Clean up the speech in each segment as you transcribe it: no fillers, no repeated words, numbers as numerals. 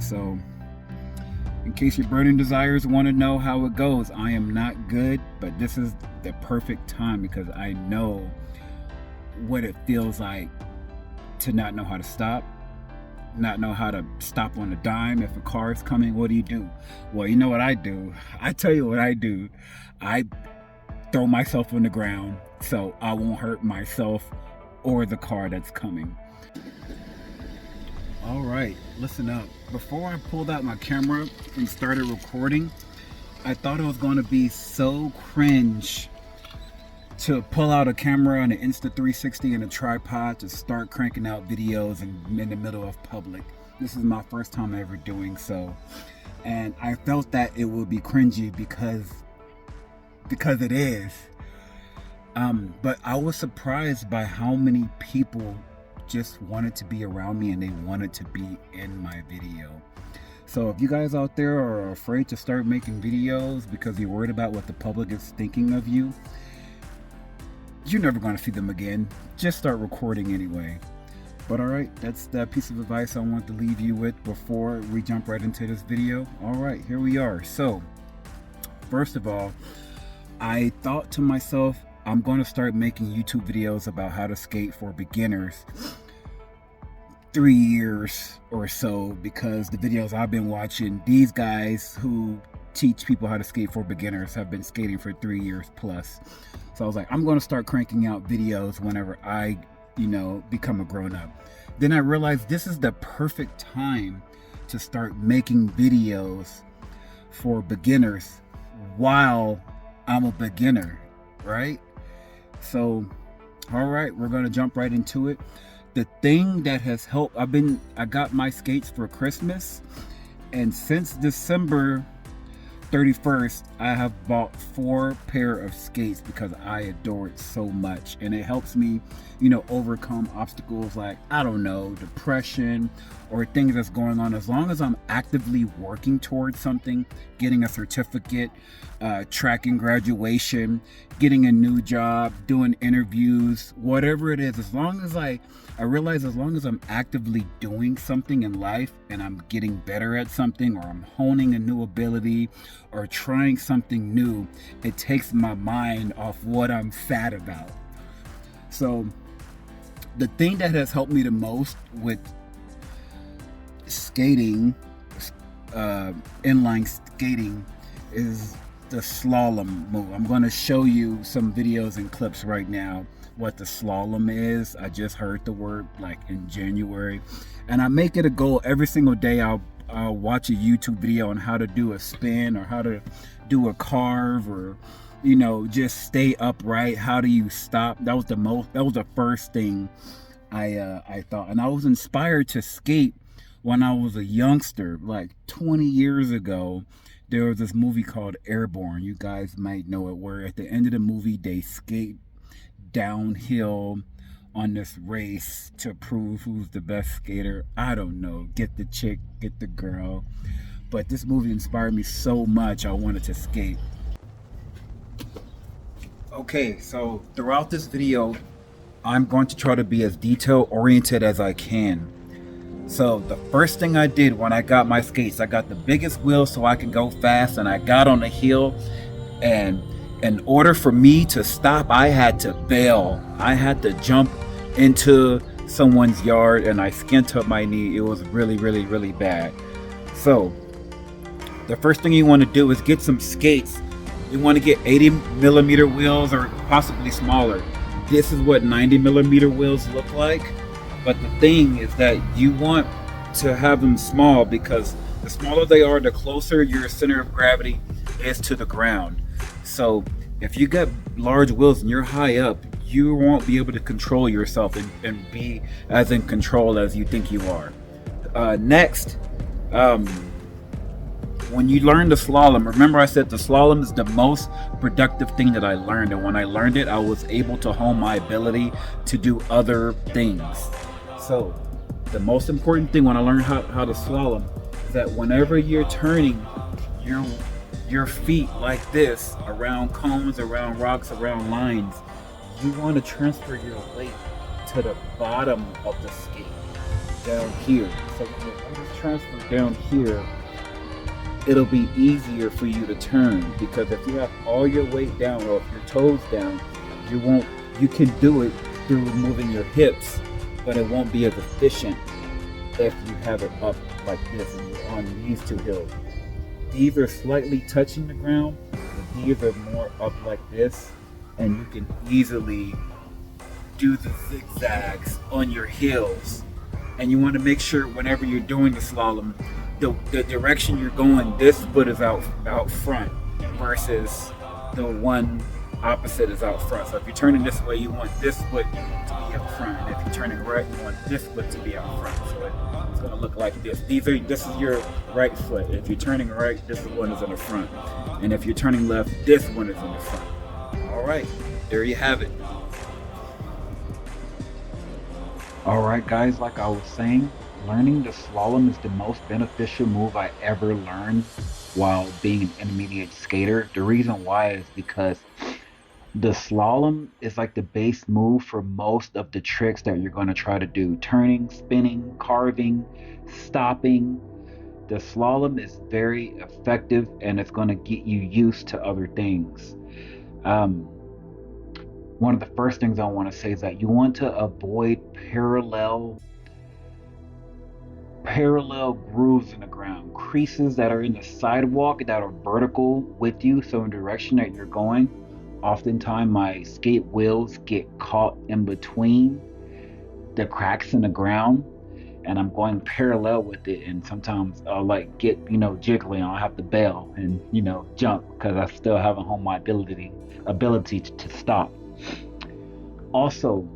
So in case your burning desires want to know how it goes, I am not good, but this is the perfect time because I know what it feels like to not know how to stop, not know how to stop on a dime. If a car is coming, what do you do? Well, you know what I do? I tell you what I do. I throw myself on the ground so I won't hurt myself or the car that's coming. All right, listen up. Before I pulled out my camera and started recording, I thought it was going to be so cringe to pull out a camera and an Insta360 and a tripod to start cranking out videos in the middle of public. This is my first time ever doing so, and I felt that it would be cringy because it is. But I was surprised by how many people just wanted to be around me and they wanted to be in my video. So if you guys out there are afraid to start making videos because you're worried about what the public is thinking of you, you're never going to see them again. Just start recording anyway. But alright, that's that piece of advice I want to leave you with before we jump right into this video. Alright, here we are. So, first of all, I thought to myself, I'm going to start making YouTube videos about how to skate for beginners 3 years or so, because the videos I've been watching, these guys who teach people how to skate for beginners have been skating for 3 years plus. So I was like, I'm going to start cranking out videos whenever I, become a grown-up. Then I realized this is the perfect time to start making videos for beginners while I'm a beginner, right? So, all right, we're going to jump right into it. The thing that has helped, I got my skates for Christmas, and since December 31st, I have bought 4 pair of skates because I adore it so much, and it helps me, overcome obstacles like, I don't know, depression or things that's going on. As long as I'm actively working towards something, getting a certificate, tracking graduation, getting a new job, doing interviews, whatever it is, as long as I realize as long as I'm actively doing something in life and I'm getting better at something, or I'm honing a new ability or trying something new, it takes my mind off what I'm sad about. So the thing that has helped me the most with skating, inline skating, is the slalom move. I'm going to show you some videos and clips right now what the slalom is. I just heard the word like in January, and I make it a goal every single day. I'll watch a YouTube video on how to do a spin or how to do a carve, or just stay upright. How do you stop? That was the first thing I thought, and I was inspired to skate when I was a youngster, like 20 years ago. There was this movie called Airborne. You guys might know it, where at the end of the movie they skate downhill on this race to prove who's the best skater. I don't know, get the chick, get the girl, but this movie inspired me so much I wanted to skate. Okay, so throughout this video I'm going to try to be as detail oriented as I can. So the first thing I did when I got my skates, I got the biggest wheel so I can go fast, and I got on the hill, and in order for me to stop, I had to bail. I had to jump into someone's yard, and I skinned up my knee. It was really, really, really bad. So the first thing you want to do is get some skates. You want to get 80mm wheels or possibly smaller. This is what 90mm wheels look like. But the thing is that you want to have them small, because the smaller they are, the closer your center of gravity is to the ground. So if you got large wheels and you're high up, you won't be able to control yourself and be as in control as you think you are. Next, when you learn the slalom, remember I said the slalom is the most productive thing that I learned, and when I learned it, I was able to hone my ability to do other things. So the most important thing when I learned how to slalom is that whenever you're turning your feet like this around cones, around rocks, around lines, you want to transfer your weight to the bottom of the skate down here. So when you're transfer down here, it'll be easier for you to turn, because if you have all your weight down or if your toes down, you can do it through moving your hips, but it won't be as efficient if you have it up like this and you're on these two hills. These are slightly touching the ground, but these are more up like this, and you can easily do the zigzags on your heels. And you want to make sure whenever you're doing the slalom, the direction you're going, this foot is out front versus the one opposite is out front. So if you're turning this way, you want this foot to be up front. And if you're turning right, you want this foot to be out front. So it's going to look like this. This is your right foot. If you're turning right, this one is in the front. And if you're turning left, this one is in the front. All right, there you have it. All right, guys, like I was saying, learning the slalom is the most beneficial move I ever learned while being an intermediate skater. The reason why is because the slalom is like the base move for most of the tricks that you're going to try to do. Turning, spinning, carving, stopping. The slalom is very effective and it's going to get you used to other things. One of the first things I want to say is that you want to avoid parallel grooves in the ground, creases that are in the sidewalk that are vertical with you, so in the direction that you're going. Oftentimes my skate wheels get caught in between the cracks in the ground and I'm going parallel with it, and sometimes I'll like get jiggly, I'll have to bail and jump because I still haven't honed my ability to stop. Also,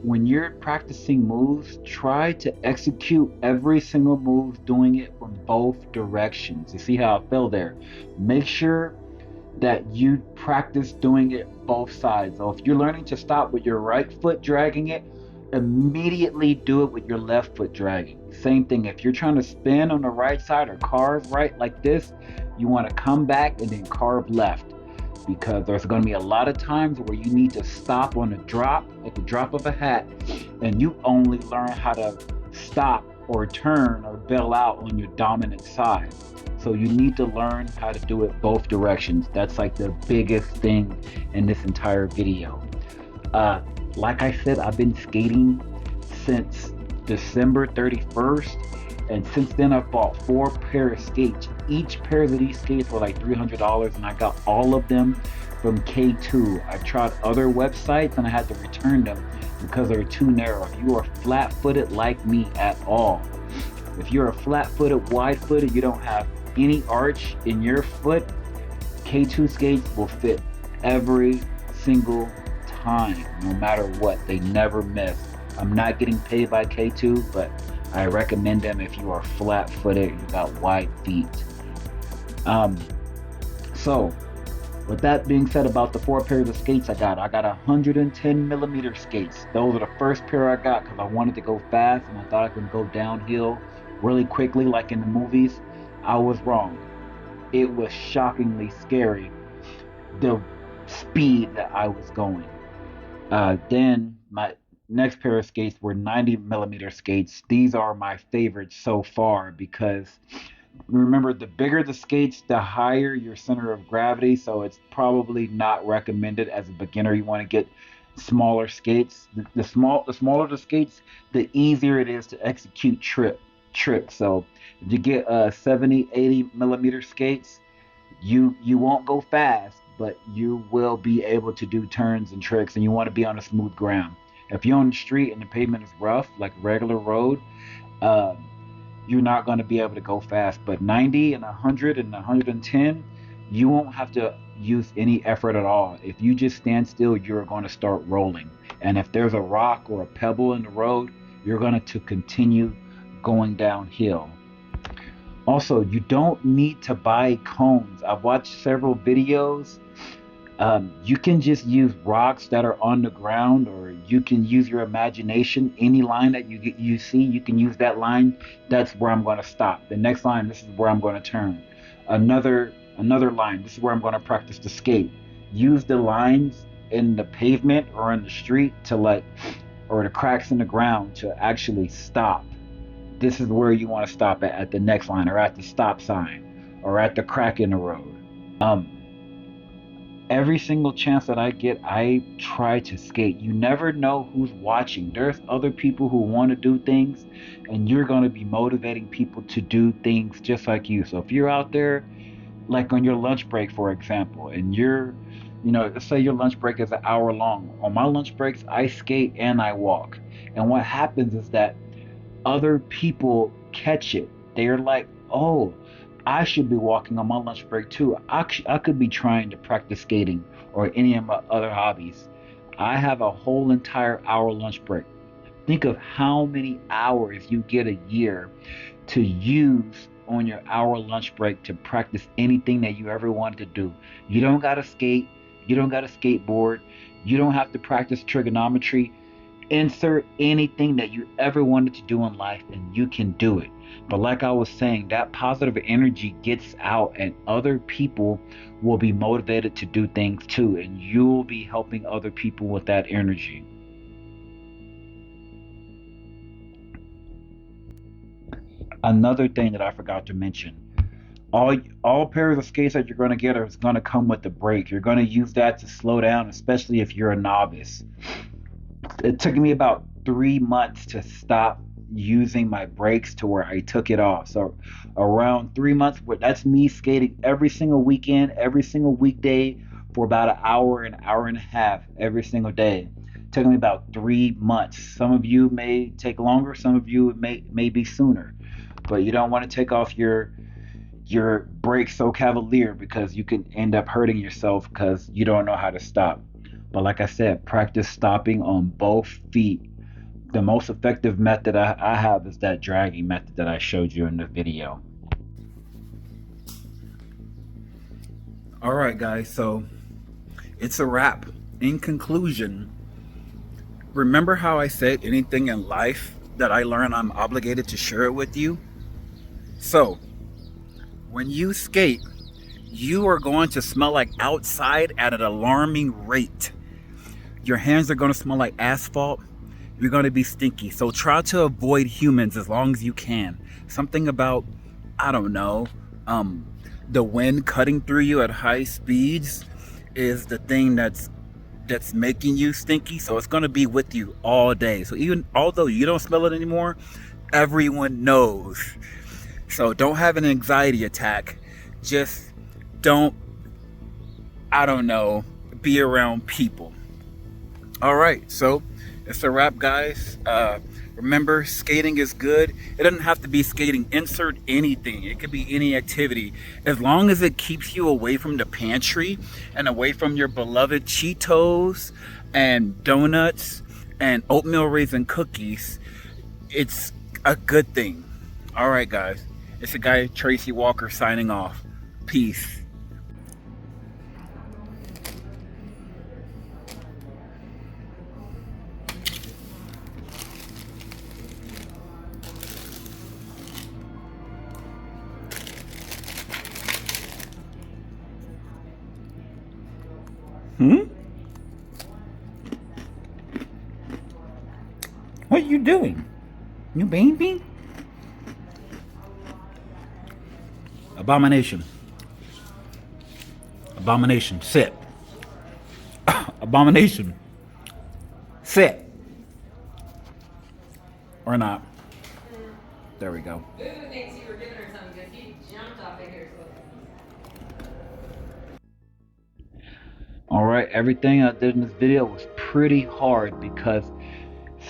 when you're practicing moves, try to execute every single move doing it from both directions. You see how I fell there? Make sure that you practice doing it both sides. So if you're learning to stop with your right foot dragging it, immediately do it with your left foot dragging. Same thing, if you're trying to spin on the right side or carve right like this, you want to come back and then carve left, because there's going to be a lot of times where you need to stop on a drop, at the drop of a hat, and you only learn how to stop or turn or bail out on your dominant side. So you need to learn how to do it both directions. That's like the biggest thing in this entire video. Like I said, I've been skating since December 31st, and since then I've bought 4 pairs of skates. Each pair of these skates were like $300, and I got all of them from K2. I tried other websites and I had to return them because they were too narrow. If you are flat-footed like me at all, if you're a flat-footed, wide-footed, you don't have any arch in your foot, K2 skates will fit every single time, no matter what. They never miss. I'm not getting paid by K2, but I recommend them if you are flat-footed, you got wide feet. So with that being said, about the 4 pairs of skates I got 110 millimeter skates. Those are the first pair I got because I wanted to go fast and I thought I could go downhill really quickly like in the movies. I was wrong. It was shockingly scary, the speed that I was going. Then my next pair of skates were 90 millimeter skates. These are my favorites so far because remember, the bigger the skates, the higher your center of gravity, so it's probably not recommended as a beginner. You want to get smaller skates. The smaller the skates, the easier it is to execute tricks. So if you get 70-80 millimeter skates, you won't go fast, but you will be able to do turns and tricks, and you want to be on a smooth ground. If you're on the street and the pavement is rough, like regular road, you're not going to be able to go fast. But 90 and 100 and 110, you won't have to use any effort at all. If you just stand still, you're going to start rolling. And if there's a rock or a pebble in the road, you're going to continue going downhill. Also, you don't need to buy cones. I've watched several videos. You can just use rocks that are on the ground, or you can use your imagination. Any line that you see, you can use that line. That's where I'm going to stop. The next line, this is where I'm going to turn. Another line, this is where I'm going to practice to skate. Use the lines in the pavement or in the street or the cracks in the ground to actually stop. this is where you want to stop at the next line, or at the stop sign, or at the crack in the road. Um, every single chance that I get, I try to skate. You never know who's watching. There's other people who want to do things, and you're going to be motivating people to do things just like you. So if you're out there, like on your lunch break, for example, and let's say your lunch break is an hour long. On my lunch breaks, I skate and I walk. And what happens is that other people catch it. They're like, oh, I should be walking on my lunch break too. I could be trying to practice skating or any of my other hobbies. I have a whole entire hour lunch break. Think of how many hours you get a year to use on your hour lunch break to practice anything that you ever wanted to do. You don't got to skate. You don't got to skateboard. You don't have to practice trigonometry. Insert anything that you ever wanted to do in life and you can do it. But like I was saying, that positive energy gets out and other people will be motivated to do things too. And you'll be helping other people with that energy. Another thing that I forgot to mention, all pairs of skates that you're going to get are going to come with a brake. You're going to use that to slow down, especially if you're a novice. It took me about 3 months to stop using my brakes to where I took it off. So around 3 months, that's me skating every single weekend, every single weekday for about an hour and a half every single day. It took me about 3 months. Some of you may take longer, some of you may be sooner. But you don't want to take off your brakes so cavalier because you can end up hurting yourself because you don't know how to stop. But like I said, practice stopping on both feet. The most effective method I have is that dragging method that I showed you in the video. All right, guys, so it's a wrap. In conclusion, remember how I said anything in life that I learn, I'm obligated to share it with you? So, when you skate, you are going to smell like outside at an alarming rate. Your hands are going to smell like asphalt. You're going to be stinky. So try to avoid humans as long as you can. Something about, I don't know, the wind cutting through you at high speeds is the thing that's making you stinky. So it's going to be with you all day. So even although you don't smell it anymore, everyone knows. So don't have an anxiety attack. Just don't, I don't know, be around people. All right, so it's a wrap, guys. Remember, skating is good. It doesn't have to be skating. Insert anything. It could be any activity. As long as it keeps you away from the pantry and away from your beloved Cheetos and donuts and oatmeal raisin cookies, it's a good thing. All right, guys. It's the guy, Tracy Walker, signing off. Peace. What are you doing? You baby? Abomination. Abomination. Sit. Abomination. Sit. Or not. There we go. Boo thinks you were giving her something because he jumped off of here. Alright, everything I did in this video was pretty hard because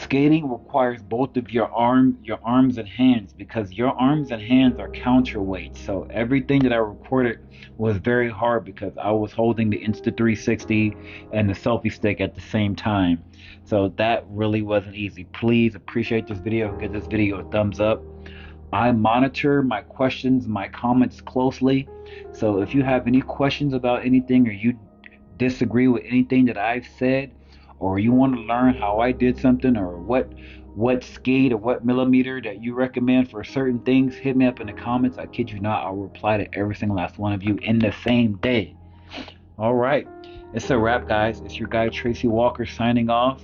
skating requires both of your arms and hands, because your arms and hands are counterweight. So everything that I recorded was very hard because I was holding the Insta360 and the selfie stick at the same time. So that really wasn't easy. Please appreciate this video. Give this video a thumbs up. I monitor my questions, my comments closely. So if you have any questions about anything, or you disagree with anything that I've said, or you want to learn how I did something, or what skate or what millimeter that you recommend for certain things, hit me up in the comments. I kid you not, I'll reply to every single last one of you in the same day. All right, it's a wrap, guys. It's your guy Tracy Walker signing off.